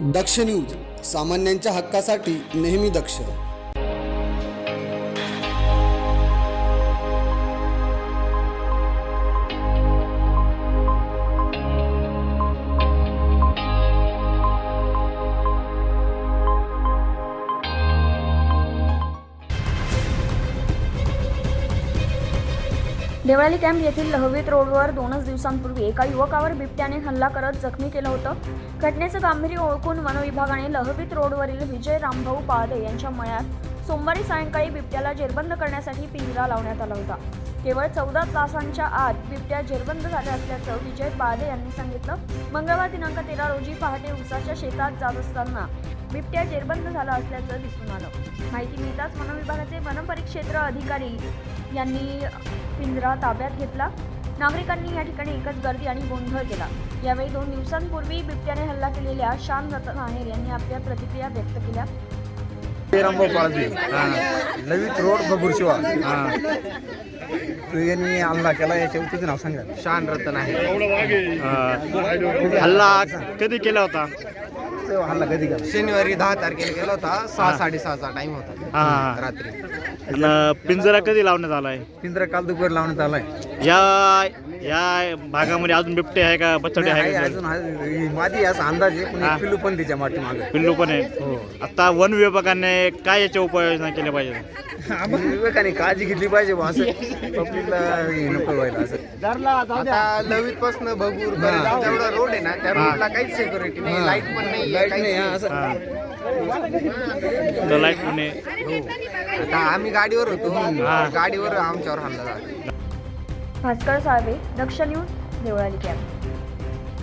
दक्ष news, सामान्यांच्या हक्कासाठी नेहमी दक्ष. देवळाली कॅम्प येथील लहवीत रोडवर 2 दिवसांपूर्वी एका युवकावर बिबट्याने हल्ला करत जखमी केलं होतं. घटनेचं गांभीर्य ओळखून वन विभागाने लहवीत रोडवरील विजय रामभाऊ पाळदे यांच्या मळ्यात सोमवारी सायंकाळी बिबट्याला जेरबंद करण्यासाठी पिंजरा लावण्यात आला होता. केवळ 14 तासांच्या आत बिबट्या जेरबंद झाल्या असल्याचं विजय पाळदे यांनी सांगितलं. मंगळवार दिनांक 13 रोजी पहाटे उसाच्या शेतात जात असताना बिबट्या जेरबंद झाला असल्याचं दिसून आलं. माहिती मिळताच वन विभागाचे वनपरिक्षेत्र अधिकारी यांनी पिंजरा ताब्यात घेतला. नागरिकांनी या ठिकाणी एकच गर्दी आणि गोंधळ केला. यावेळी 2 दिवसांपूर्वी बिबट्याने हल्ला केलेल्या शान रतन आहेर यांनी आपल्या प्रतिक्रिया व्यक्त केल्या. रामभाऊ पाळदे, लवित रोड बबुरशिवा यांनी हल्ला केला. याच्या तुझं नाव सांगा. शान रतन आहे. हल्ला कधी केला होता? हल्ला कधी केला? शनिवारी 10 तारखेला केला होता. 6:30चा टाइम होता रात्री. पिंजरा कधी लावण्यात आलाय? पिंजरा काल दुपारी लावण्यात आलाय. या भागामध्ये अजून बिबटे आहे का? बछडे आहे का? अजून माझी असा अंदाज आहे, पण एक पिल्लू पण तिच्या माटी मागे. पिल्लू पण आहे. हो. आता वन विभागाने काय याच्या उपाययोजना केल्या पाहिजे? विवेकाने काळजी घेतली पाहिजे बा, असं पब्लिकला नको व्हायला असं. आता लवित पासून भगूर तेवढा रोड आहे ना, त्या रोडला काहीच सिक्युरिटी नाही, लाईट पण नाही. लाईट नाही असं. लाईट पण आहे. आता आम्ही गाडीवर होतो, गाडीवर आमच्यावर हल्ला झाला. भास्कर साळवे, दक्ष न्यूज, देवळाली कॅम्प.